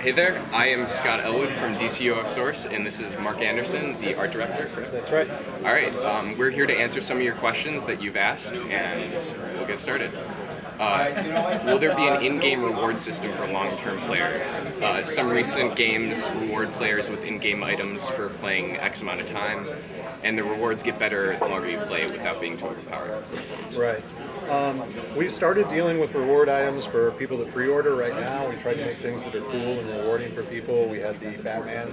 Hey there, I am Scott Elwood from DCOF Source, and this is Mark Anderson, the art director. That's right. All right, we're here to answer some of your questions that you've asked, and we'll get started. Will there be an in-game reward system for long-term players? Some recent games reward players with in-game items for playing X amount of time, and the rewards get better the longer you play without being too overpowered, of course. Right. We've started dealing with reward items for people that pre-order right now. We try to make things that are cool and rewarding for people. We had the Batman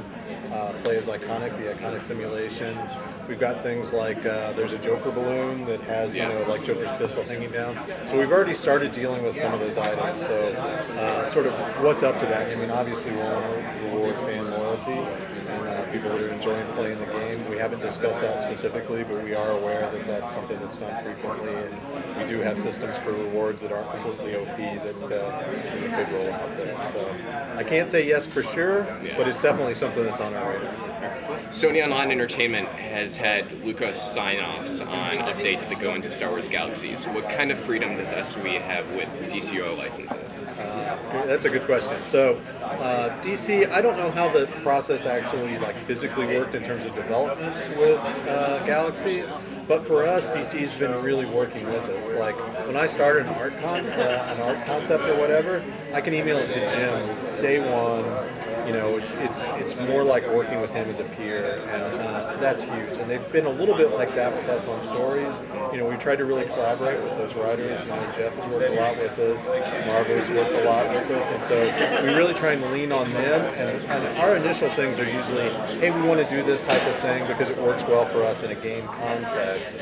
play as Iconic, the Iconic simulation. We've got things like there's a Joker balloon that has, like Joker's pistol hanging down. So we've already started dealing with some of those items. So sort of what's up to that? I mean, obviously we want to reward fan loyalty and people that are enjoying playing the game. We haven't discussed that specifically, but we are aware that that's something that's done frequently, and we do have systems for rewards that aren't completely OP that we could roll out there. So I can't say yes for sure, but it's definitely something that's on our radar. Sony Online Entertainment has had Lucas sign-offs on updates that go into Star Wars Galaxies. What kind of freedom does SOE have with DCO licenses? That's a good question. So DC, I don't know how the process actually physically worked in terms of development with Galaxies, but for us, DC's been really working with us. Like when I started an art concept or whatever, I can email it to Jim day one. It's more like working with him as a peer, and that's huge. And they've been a little bit like that with us on stories. We tried to really collaborate with those writers. Jeff has worked a lot with us, Marvel's worked a lot with us, and so we really try and lean on them. And our initial things are usually, hey, we want to do this type of thing because it works well for us in a game context.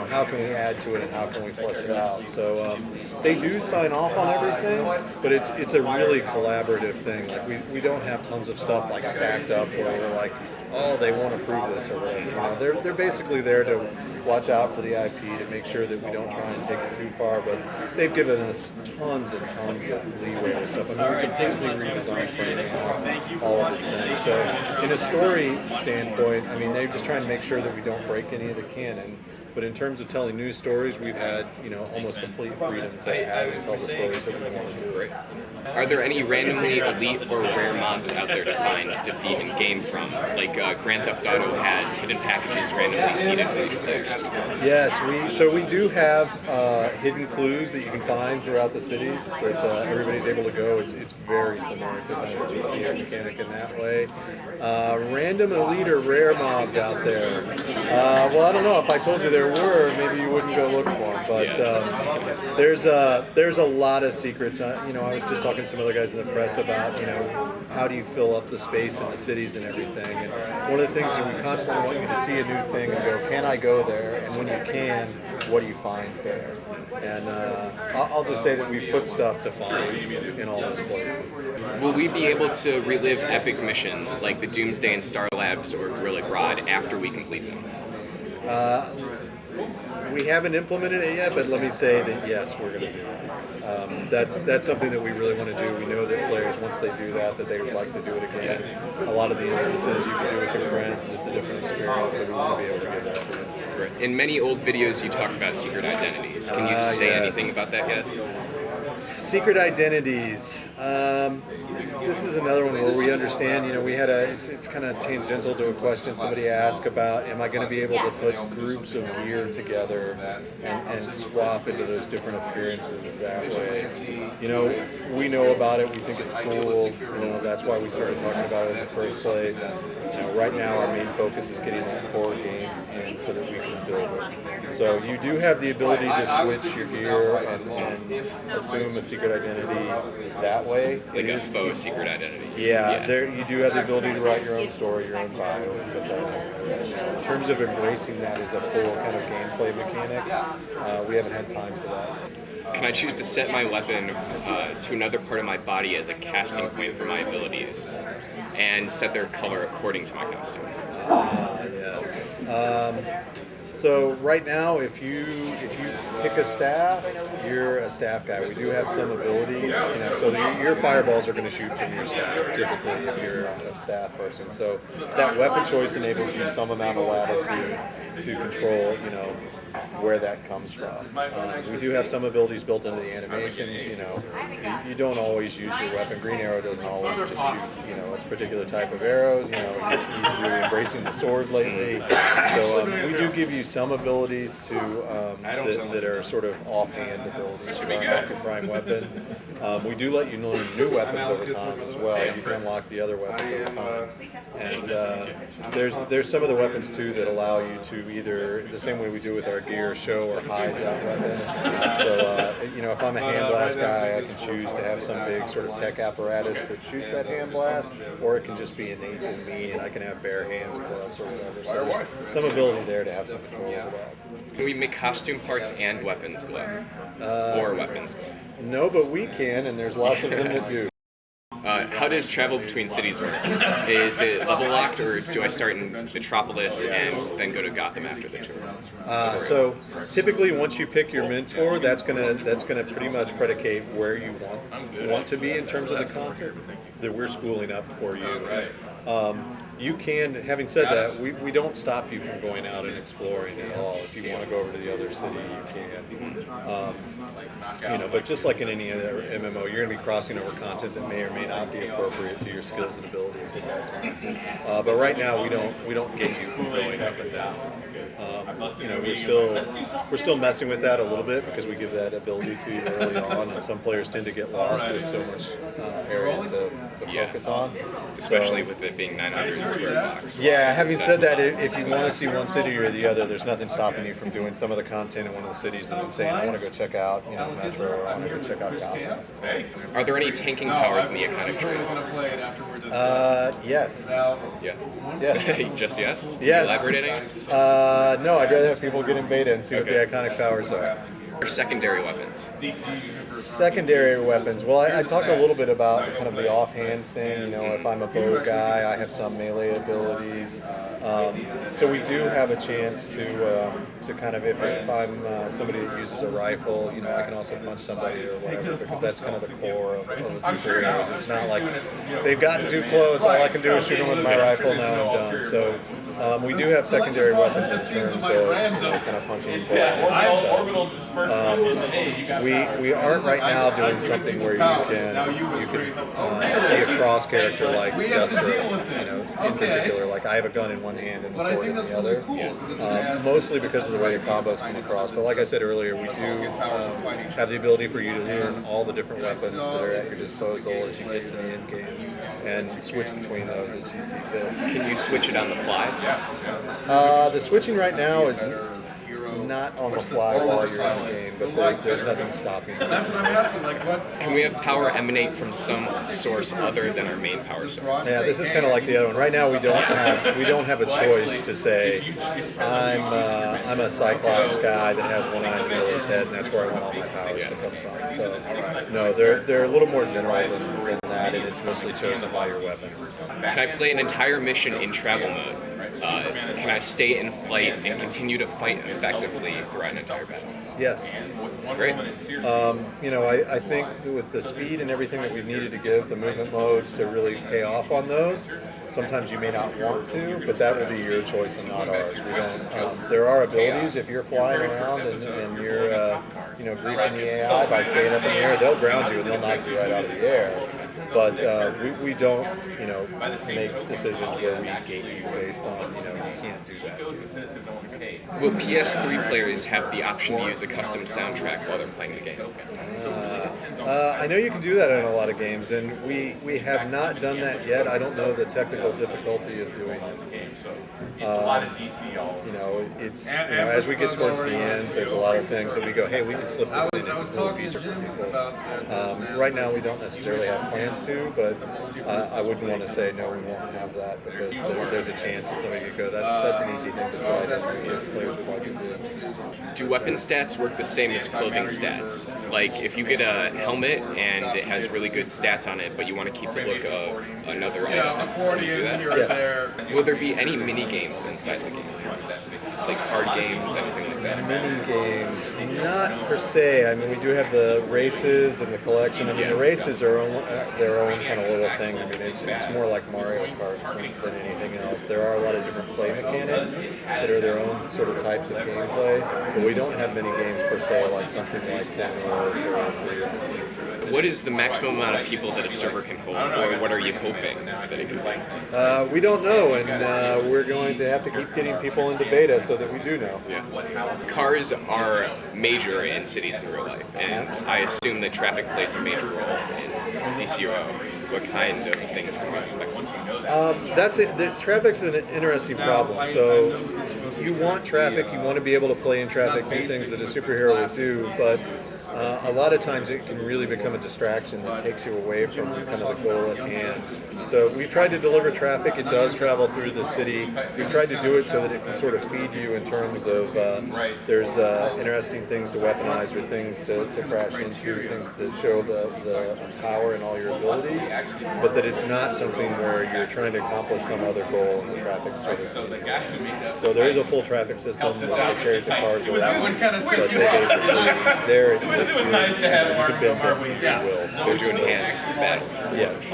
How can we add to it and how can we flesh it out? So they do sign off on everything, but it's a really collaborative thing. Like we don't have tons of stuff stacked up where we're like, oh, they won't approve this or whatever. They're basically there to watch out for the IP, to make sure that we don't try and take it too far, but they've given us tons and tons of leeway and stuff. I mean, we completely redesigned framing all of this thing. So in a story standpoint, I mean, they're just trying to make sure that we don't break any of the canon. But in terms of telling news stories, we've had, almost complete freedom to add and tell the stories that we want to do. Are there any randomly elite or rare mobs out there to find, defeat, and gain from? Like Grand Theft Auto has hidden packages randomly seeded for you players. Yes, we do have hidden clues that you can find throughout the cities that everybody's able to go. It's very similar to kind of a GTA mechanic in that way. Random elite or rare mobs out there. Well, I don't know. If I told you there were, maybe you wouldn't go look for them. But there's a lot of secrets. I was just talking to some other guys in the press about how do you fill up the space in the cities and everything. And one of the things is we constantly want you to see a new thing and go, can I go there? And when you can, what do you find there? And I'll just say that we've put stuff to find in all those places. Will we be able to relive epic missions like the Doomsday and Star Labs or Gorilla Grodd after we complete them? We haven't implemented it yet, but let me say that yes, we're going to do it. That's something that we really want to do. We know that players, once they do that they would like to do it again. A lot of the instances you can do it with your friends, and it's a different experience, so we want to be able to give that to them. In many old videos, you talk about secret identities. Can you say anything about that yet? Secret identities. This is another one where we understand, we had it's kind of tangential to a question somebody asked about, am I going to be able to put groups of gear together and swap into those different appearances that way? We know about it, we think it's cool, that's why we started talking about it in the first place. Right now our main focus is getting that core game in so that we can build it. So you do have the ability to switch your gear and assume a secret identity that way. Like a faux secret identity. Yeah. You do have the ability to write your own story, your own bio, and put that in terms of embracing that as a full kind of gameplay mechanic, we haven't had time for that. Can I choose to set my weapon to another part of my body as a casting point for my abilities, and set their color according to my costume? Yes. So right now, if you pick a staff, you're a staff guy. We do have some abilities, so your fireballs are going to shoot from your staff, typically, if you're a staff person. So that weapon choice enables you some amount of latitude to control, where that comes from. We do have some abilities built into the animations. You don't always use your weapon. Green Arrow doesn't always just shoot, a particular type of arrows. He's really embracing the sword lately. So we do give you some abilities that are sort of offhand abilities off your prime weapon. We do let you learn new weapons over time as well. You can unlock the other weapons over time. And there's some of the weapons too that allow you to either, the same way we do with our gear, show or hide that weapon. So if I'm a hand blast guy, I can choose to have some big sort of tech apparatus that shoots that hand blast, or it can just be innate in me and I can have bare hands, gloves, or whatever. So there's some ability there to have some control over that. Can we make costume parts and weapons glow? Or weapons glow? No, but we can, and there's lots of them that do. How does travel between cities work? Is it level locked, or do I start in Metropolis and then go to Gotham after the tour? So typically, once you pick your mentor, that's gonna pretty much predicate where you want to be in terms of the content that we're spooling up for you. You can, having said that, we don't stop you from going out and exploring at all. If you want to go over to the other city, you can. But just like in any other MMO, you're going to be crossing over content that may or may not be appropriate to your skills and abilities at that time. But right now, we don't get you from going up and down. We're still messing with that a little bit because we give that ability to you early on, and some players tend to get lost with so much area to focus on. Especially with it being 900 square blocks. Yeah, having said that, if you want to see one city or the other, there's nothing stopping you from doing some of the content in one of the cities and then saying, I want to go check out Metro, or I want to go check out Gotham. Are there any tanking powers in the Iconic Trail? Yes. Yeah. Yes. Just yes? Yes. Elaborate any? No, I'd rather have people get in beta and see what the iconic powers are. Or secondary weapons? Secondary weapons. Well, I talked a little bit about kind of the offhand thing. If I'm a bow guy, I have some melee abilities. So we do have a chance to kind of, if I'm somebody that uses a rifle, I can also punch somebody or whatever, because that's kind of the core of the superheroes. It's not like they've gotten too close, all I can do is shoot them with my rifle, now I'm done. So we do have secondary weapons in terms of kind of punching and stuff. We aren't right now doing something where you can be a cross character like Destro, in particular. Like I have a gun in one hand and a sword in the other. Mostly because of the way the combos come across. But like I said earlier, we do have the ability for you to learn all the different weapons that are at your disposal as you get to the end game and switch between those as you see fit. Can you switch it on the fly? The switching right now is not on the fly while you're in the game, but there's nothing stopping you. That's what I'm asking. Like, what? Can we have power emanate from some source other than our main power source? Yeah, this is kind of like the other one. Right now, we don't have a choice to say I'm a Cyclops guy that has one eye in the middle of his head, and that's where I want all my powers to come from. So no, they're a little more general than that, and it's mostly chosen by your weapon. Can I play an entire mission in travel mode? Can I stay in flight and continue to fight effectively throughout an entire battle? Yes. Great. I think with the speed and everything that we've needed to give the movement modes to really pay off on those, sometimes you may not want to, but that will be your choice and not ours. We don't. There are abilities if you're flying around and you're griefing the AI by staying up in the air, they'll ground you and they'll knock you right out of the air. But we don't, make decisions where we gate you based on, you can't do that. Will PS3 players have the option to use a custom soundtrack while they're playing the game? I know you can do that in a lot of games, and we have not done that yet. I don't know the technical difficulty of doing it. It's a lot of DC all. It's as we get towards the end, there's a lot of things that we go, hey, we can slip this in. It's a cool feature for people. Right now, we don't necessarily have plans to, but I wouldn't want to say no, we won't have that because there's a chance that somebody could go. That's an easy thing to slide as players plug into it. Do weapon stats work the same as clothing stats? Like if you get a helmet helmet and it has really good stats on it, but you want to keep the look of another item. Can you do that? Yes. Will there be any mini games inside the game? Like card games, anything like that? Mini games, not per se. I mean, we do have the races and the collection. I mean, the races are their own kind of little thing. I mean, it's more like Mario Kart than anything else. There are a lot of different play mechanics that are their own sort of types of gameplay, but we don't have mini games per se, like something like Ten Wars or What is the maximum amount of people that a server can hold, or what are you hoping that it can hold? we don't know, and we're going to have to keep getting people into beta so that we do know. Yeah. Cars are major in cities in real life, and I assume that traffic plays a major role in DCRO. What kind of things can we expect? That's it. The traffic's an interesting problem. So you want traffic, you want to be able to play in traffic, do things that a superhero would do, but a lot of times it can really become a distraction that takes you away from kind of the goal at hand. So we've tried to deliver traffic. It does travel through the city. We've tried to do it so that it can sort of feed you in terms of there's interesting things to weaponize or things to crash into, things to show the power and all your abilities, but that it's not something where you're trying to accomplish some other goal and the traffic sort of so there is a full traffic system that carries the cars around, but they basically It was nice to have Mark bend them, Harvey. if you will. They're doing enhanced battle. Yes.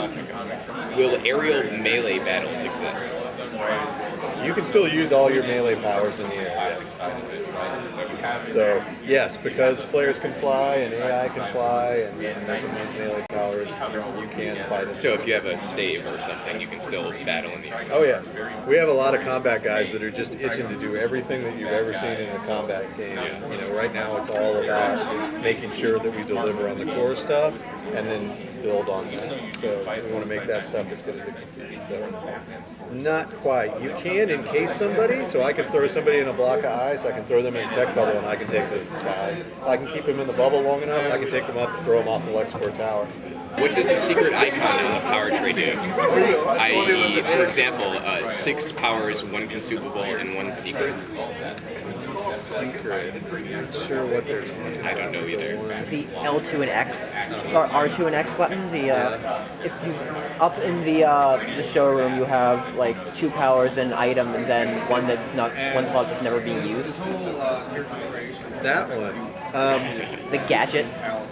Will aerial melee battles exist? You can still use all your melee powers in the air, yes. So, yes, because players can fly and AI can fly and they can use melee powers, you can fight it. So if you have a stave or something, you can still battle in the air. Oh yeah, we have a lot of combat guys that are just itching to do everything that you've ever seen in a combat game. You know, right now it's all about making sure that we deliver on the core stuff and then build on that. So we want to make that stuff as good as it can be. So not quite. You can encase somebody, so I can throw somebody in a block of ice, I can throw them in a tech bubble, and I can take them to the sky. I can keep them in the bubble long enough, I can take them up and throw them off the Lexport Tower. What does the secret icon on the power tray do? I.e., for example, 6 powers, 1 consumable, and 1 secret. Secret. I'm not sure what they're talking about. I don't know either. The L2 and X, or R2 and X button. If you up in the showroom, you have like 2 powers and item, and then one slot that's never being used. That one. The gadget.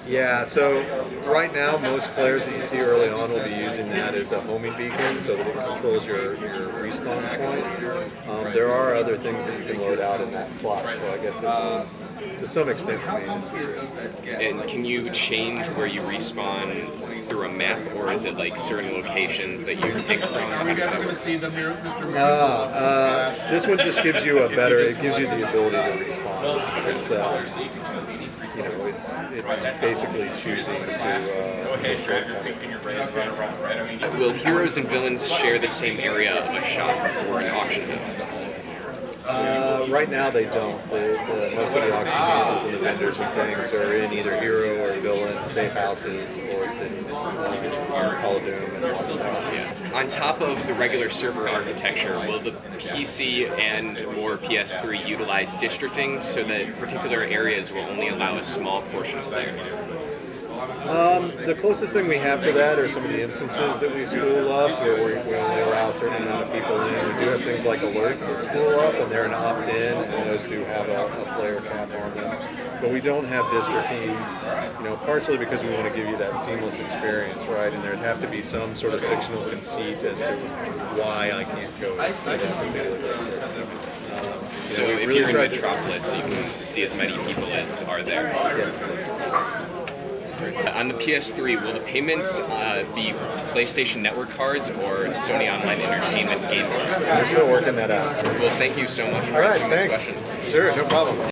Yeah, so right now most players that you see early on will be using that as a homing beacon so that it controls your respawn point. There are other things that you can load out in that slot, so I guess it will, to some extent, remain a secret. And can you change where you respawn through a map, or is it like certain locations that you pick from? How does that work? This one just gives you it gives you the ability to respawn. It's basically choosing to shortcut. Will heroes and villains share the same area of a shop or an auction house? Right now they don't. Most of the auction houses and the vendors and things are in either hero or villain, safe houses or cities, Hall of Doom and Watchtower. Yeah. On top of the regular server architecture, will the PC and or PS3 utilize districting so that particular areas will only allow a small portion of players? The closest thing we have to that are some of the instances that we spool up where we only allow a certain amount of people in. We do have things like alerts that spool up, and they're an opt-in, and those do have a player cap on them. But we don't have districting, partially because we want to give you that seamless experience, right? And there'd have to be some sort of fictional conceit as to why I can't go to that particular district. So if you're in Metropolis, you can see as many people as are there. Yes. On the PS3, will the payments be PlayStation Network cards or Sony Online Entertainment game cards? We're still working that out. Well, thank you so much for All right, answering these thanks. questions. Sure, no problem.